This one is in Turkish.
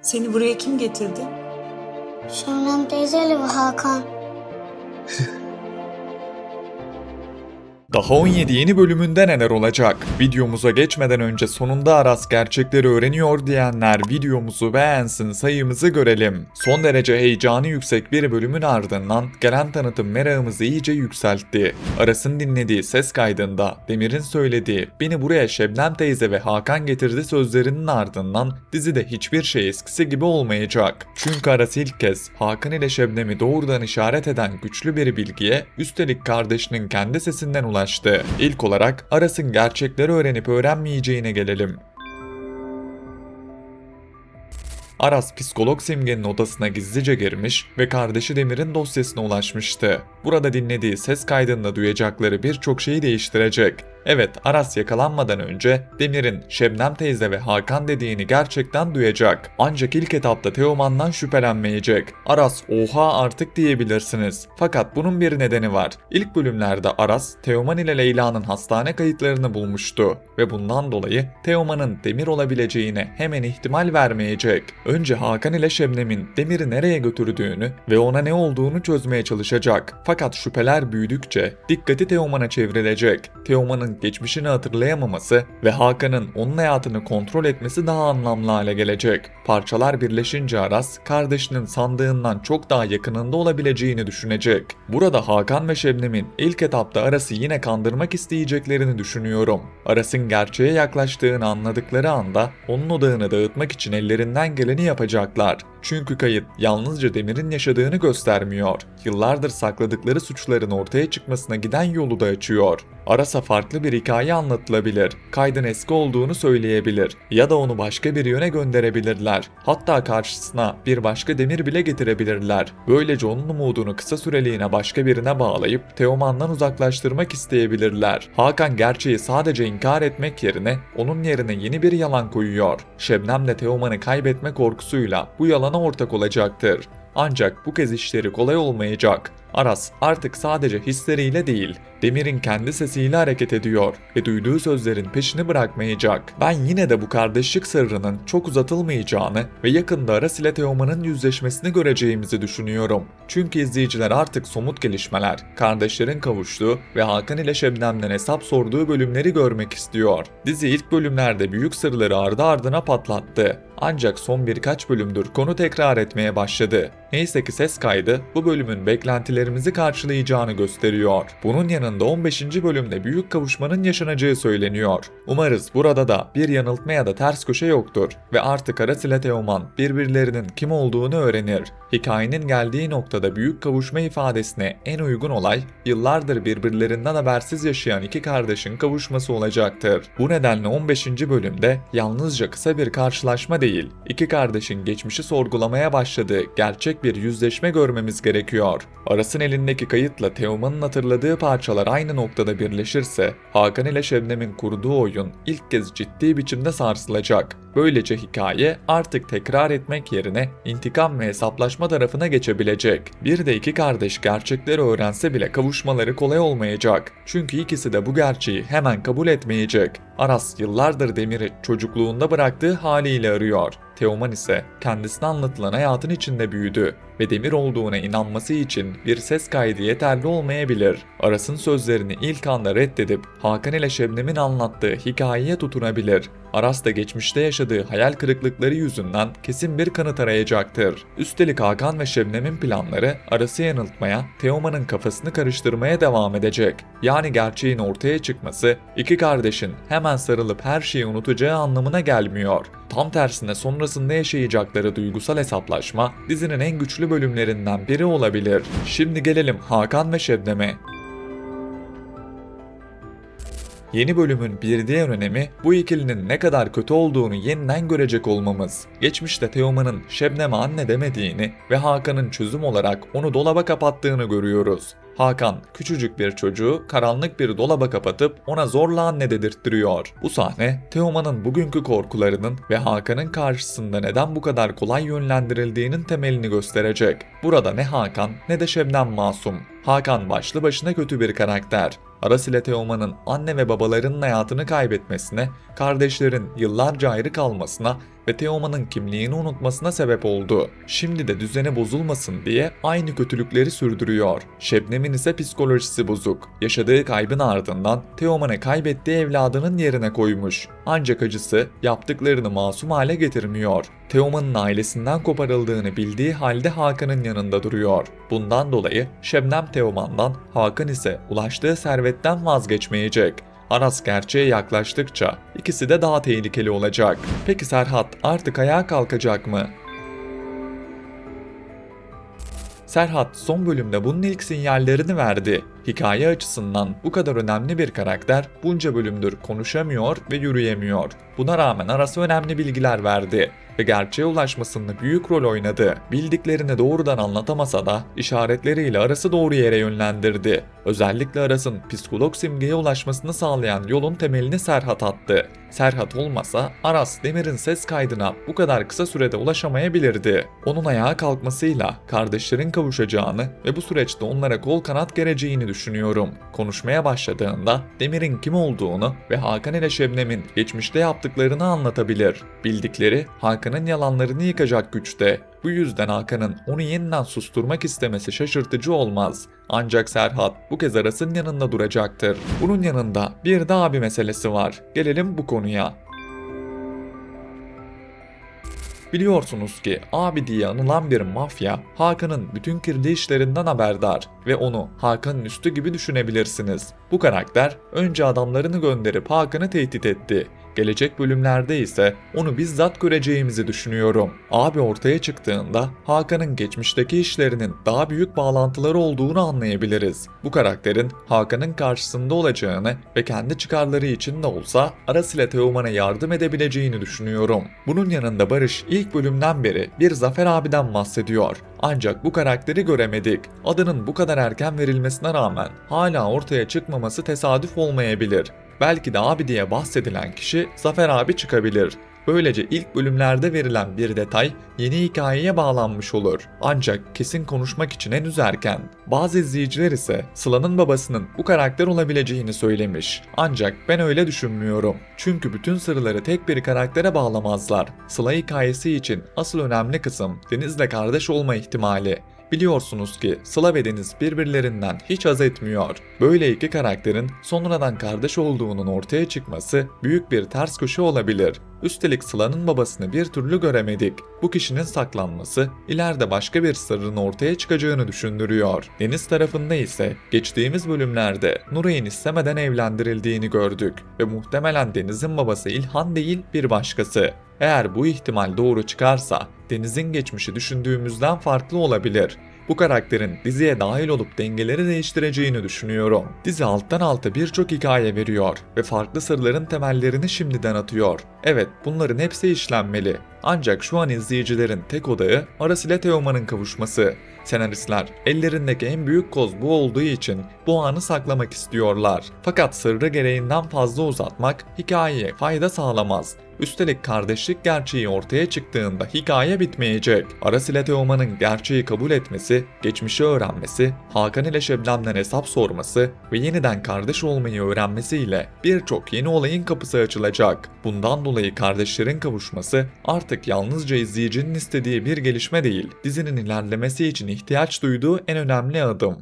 Seni buraya kim getirdi? Şebnem teyzeyle ve Hakan. Daha 17 yeni bölümünde neler olacak? Videomuza geçmeden önce sonunda Aras gerçekleri öğreniyor diyenler videomuzu beğensin, sayımızı görelim. Son derece heyecanı yüksek bir bölümün ardından gelen tanıtım merakımızı iyice yükseltti. Aras'ın dinlediği ses kaydında Demir'in söylediği "Beni buraya Şebnem teyze ve Hakan getirdi" sözlerinin ardından dizide hiçbir şey eskisi gibi olmayacak. Çünkü Aras ilk kez Hakan ile Şebnem'i doğrudan işaret eden güçlü bir bilgiye, üstelik kardeşinin kendi sesinden ulaştı. İlk olarak Aras'ın gerçekleri öğrenip öğrenmeyeceğine gelelim. Aras psikolog Simge'nin odasına gizlice girmiş ve kardeşi Demir'in dosyasına ulaşmıştı. Burada dinlediği ses kaydında duyacakları birçok şeyi değiştirecek. Evet, Aras yakalanmadan önce Demir'in Şebnem teyze ve Hakan dediğini gerçekten duyacak. Ancak ilk etapta Teoman'dan şüphelenmeyecek. Aras "oha artık" diyebilirsiniz. Fakat bunun bir nedeni var. İlk bölümlerde Aras, Teoman ile Leyla'nın hastane kayıtlarını bulmuştu ve bundan dolayı Teoman'ın Demir olabileceğine hemen ihtimal vermeyecek. Önce Hakan ile Şebnem'in Demir'i nereye götürdüğünü ve ona ne olduğunu çözmeye çalışacak. Fakat şüpheler büyüdükçe dikkati Teoman'a çevrilecek. Teoman'ın geçmişini hatırlayamaması ve Hakan'ın onun hayatını kontrol etmesi daha anlamlı hale gelecek. Parçalar birleşince Aras, kardeşinin sandığından çok daha yakınında olabileceğini düşünecek. Burada Hakan ve Şebnem'in ilk etapta Aras'ı yine kandırmak isteyeceklerini düşünüyorum. Aras'ın gerçeğe yaklaştığını anladıkları anda onun odağını dağıtmak için ellerinden geleni yapacaklar. Çünkü kayıt yalnızca Demir'in yaşadığını göstermiyor. Yıllardır sakladıkları suçların ortaya çıkmasına giden yolu da açıyor. Aras'a farklı bir hikaye anlatılabilir, kaydın eski olduğunu söyleyebilir ya da onu başka bir yöne gönderebilirler. Hatta karşısına bir başka Demir bile getirebilirler. Böylece onun umudunu kısa süreliğine başka birine bağlayıp Teoman'dan uzaklaştırmak isteyebilirler. Hakan gerçeği sadece inkar etmek yerine onun yerine yeni bir yalan koyuyor. Şebnem de Teoman'ı kaybetme korkusuyla bu yalana ortak olacaktır. Ancak bu kez işleri kolay olmayacak. Aras artık sadece hisleriyle değil, Demir'in kendi sesiyle hareket ediyor ve duyduğu sözlerin peşini bırakmayacak. Ben yine de bu kardeşlik sırrının çok uzatılmayacağını ve yakında Aras ile Teoman'ın yüzleşmesini göreceğimizi düşünüyorum. Çünkü izleyiciler artık somut gelişmeler, kardeşlerin kavuştuğu ve Hakan ile Şebnem'den hesap sorduğu bölümleri görmek istiyor. Dizi ilk bölümlerde büyük sırları ardı ardına patlattı. Ancak son birkaç bölümdür konu tekrar etmeye başladı. Neyse ki ses kaydı bu bölümün beklentilerimizi karşılayacağını gösteriyor. Bunun yanında 15. bölümde büyük kavuşmanın yaşanacağı söyleniyor. Umarız burada da bir yanıltma ya da ters köşe yoktur ve artık Aras ile Teoman birbirlerinin kim olduğunu öğrenir. Hikayenin geldiği noktada büyük kavuşma ifadesine en uygun olay, yıllardır birbirlerinden habersiz yaşayan iki kardeşin kavuşması olacaktır. Bu nedenle 15. bölümde yalnızca kısa bir karşılaşma değil, iki kardeşin geçmişi sorgulamaya başladığı gerçek bir yüzleşme görmemiz gerekiyor. Aras'ın elindeki kayıtla Teoman'ın hatırladığı parçalar aynı noktada birleşirse, Hakan ile Şebnem'in kurduğu oyun ilk kez ciddi biçimde sarsılacak. Böylece hikaye artık tekrar etmek yerine intikam ve hesaplaşma tarafına geçebilecek. Bir de iki kardeş gerçekleri öğrense bile kavuşmaları kolay olmayacak. Çünkü ikisi de bu gerçeği hemen kabul etmeyecek. Aras yıllardır Demir'i çocukluğunda bıraktığı haliyle arıyor. Teoman ise kendisine anlatılan hayatın içinde büyüdü ve Demir olduğuna inanması için bir ses kaydı yeterli olmayabilir. Aras'ın sözlerini ilk anda reddedip Hakan ile Şebnem'in anlattığı hikayeye tutunabilir. Aras da geçmişte yaşadığı hayal kırıklıkları yüzünden kesin bir kanıt arayacaktır. Üstelik Hakan ve Şebnem'in planları Aras'ı yanıltmaya, Teoman'ın kafasını karıştırmaya devam edecek. Yani gerçeğin ortaya çıkması iki kardeşin hemen sarılıp her şeyi unutacağı anlamına gelmiyor. Tam tersine sonrasında yaşayacakları duygusal hesaplaşma dizinin en güçlü bölümlerinden biri olabilir. Şimdi gelelim Hakan ve Şebnem'e. Yeni bölümün bir diğer önemi bu ikilinin ne kadar kötü olduğunu yeniden görecek olmamız. Geçmişte Teoman'ın Şebnem'e anne demediğini ve Hakan'ın çözüm olarak onu dolaba kapattığını görüyoruz. Hakan küçücük bir çocuğu karanlık bir dolaba kapatıp ona zorla anne dedirttiriyor. Bu sahne Teoman'ın bugünkü korkularının ve Hakan'ın karşısında neden bu kadar kolay yönlendirildiğinin temelini gösterecek. Burada ne Hakan ne de Şebnem masum. Hakan başlı başına kötü bir karakter. Aras ile Teoman'ın anne ve babalarının hayatını kaybetmesine, kardeşlerin yıllarca ayrı kalmasına ve Teoman'ın kimliğini unutmasına sebep oldu. Şimdi de düzeni bozulmasın diye aynı kötülükleri sürdürüyor. Şebnem'in ise psikolojisi bozuk. Yaşadığı kaybın ardından Teoman'ı kaybettiği evladının yerine koymuş. Ancak acısı yaptıklarını masum hale getirmiyor. Teoman'ın ailesinden koparıldığını bildiği halde Hakan'ın yanında duruyor. Bundan dolayı Şebnem Teoman'dan, Hakan ise ulaştığı servetten vazgeçmeyecek. Aras gerçeğe yaklaştıkça ikisi de daha tehlikeli olacak. Peki Serhat artık ayağa kalkacak mı? Serhat son bölümde bunun ilk sinyallerini verdi. Hikaye açısından bu kadar önemli bir karakter bunca bölümdür konuşamıyor ve yürüyemiyor. Buna rağmen Aras'a önemli bilgiler verdi ve gerçeğe ulaşmasında büyük rol oynadı. Bildiklerini doğrudan anlatamasa da işaretleriyle Aras'ı doğru yere yönlendirdi. Özellikle Aras'ın psikolog Simge'ye ulaşmasını sağlayan yolun temelini Serhat attı. Serhat olmasa Aras Demir'in ses kaydına bu kadar kısa sürede ulaşamayabilirdi. Onun ayağa kalkmasıyla kardeşlerin kavuşacağını ve bu süreçte onlara kol kanat gereceğini düşünüyorum. Konuşmaya başladığında Demir'in kim olduğunu ve Hakan ile Şebnem'in geçmişte yaptıklarını anlatabilir. Bildikleri Hakan'ın yalanlarını yıkacak güçte. Bu yüzden Hakan'ın onu yeniden susturmak istemesi şaşırtıcı olmaz. Ancak Serhat bu kez Aras'ın yanında duracaktır. Bunun yanında bir daha bir meselesi var. Gelelim bu konuya. Biliyorsunuz ki abi diye anılan bir mafya Hakan'ın bütün kirli işlerinden haberdar ve onu Hakan'ın üstü gibi düşünebilirsiniz. Bu karakter önce adamlarını gönderip Hakan'ı tehdit etti. Gelecek bölümlerde ise onu bizzat göreceğimizi düşünüyorum. Abi ortaya çıktığında Hakan'ın geçmişteki işlerinin daha büyük bağlantıları olduğunu anlayabiliriz. Bu karakterin Hakan'ın karşısında olacağını ve kendi çıkarları için de olsa Aras ile Teoman'a yardım edebileceğini düşünüyorum. Bunun yanında Barış ilk bölümden beri bir Zafer abiden bahsediyor. Ancak bu karakteri göremedik. Adının bu kadar erken verilmesine rağmen hala ortaya çıkmaması tesadüf olmayabilir. Belki de abi diye bahsedilen kişi Zafer abi çıkabilir. Böylece ilk bölümlerde verilen bir detay yeni hikayeye bağlanmış olur. Ancak kesin konuşmak için henüz erken. Bazı izleyiciler ise Sıla'nın babasının bu karakter olabileceğini söylemiş. Ancak ben öyle düşünmüyorum. Çünkü bütün sırları tek bir karaktere bağlamazlar. Sıla hikayesi için asıl önemli kısım Deniz'le kardeş olma ihtimali. Biliyorsunuz ki Sıla ve Deniz birbirlerinden hiç haz etmiyor. Böyle iki karakterin sonradan kardeş olduğunun ortaya çıkması büyük bir ters köşe olabilir. Üstelik Sıla'nın babasını bir türlü göremedik. Bu kişinin saklanması ileride başka bir sırrın ortaya çıkacağını düşündürüyor. Deniz tarafında ise geçtiğimiz bölümlerde Nuray'ın istemeden evlendirildiğini gördük ve muhtemelen Deniz'in babası İlhan değil bir başkası. Eğer bu ihtimal doğru çıkarsa Deniz'in geçmişi düşündüğümüzden farklı olabilir. Bu karakterin diziye dahil olup dengeleri değiştireceğini düşünüyorum. Dizi alttan alta birçok hikaye veriyor ve farklı sırların temellerini şimdiden atıyor. Evet, bunların hepsi işlenmeli. Ancak şu an izleyicilerin tek odağı Aras ile Teoman'ın kavuşması. Senaristler ellerindeki en büyük koz bu olduğu için bu anı saklamak istiyorlar. Fakat sırrı gereğinden fazla uzatmak hikayeye fayda sağlamaz. Üstelik kardeşlik gerçeği ortaya çıktığında hikaye bitmeyecek. Aras ile Teoman'ın gerçeği kabul etmesi, geçmişi öğrenmesi, Hakan ile Şebnem'den hesap sorması ve yeniden kardeş olmayı öğrenmesiyle birçok yeni olayın kapısı açılacak. Bundan dolayı kardeşlerin kavuşması artık yalnızca izleyicinin istediği bir gelişme değil, dizinin ilerlemesi için ihtiyaç duyduğu en önemli adım.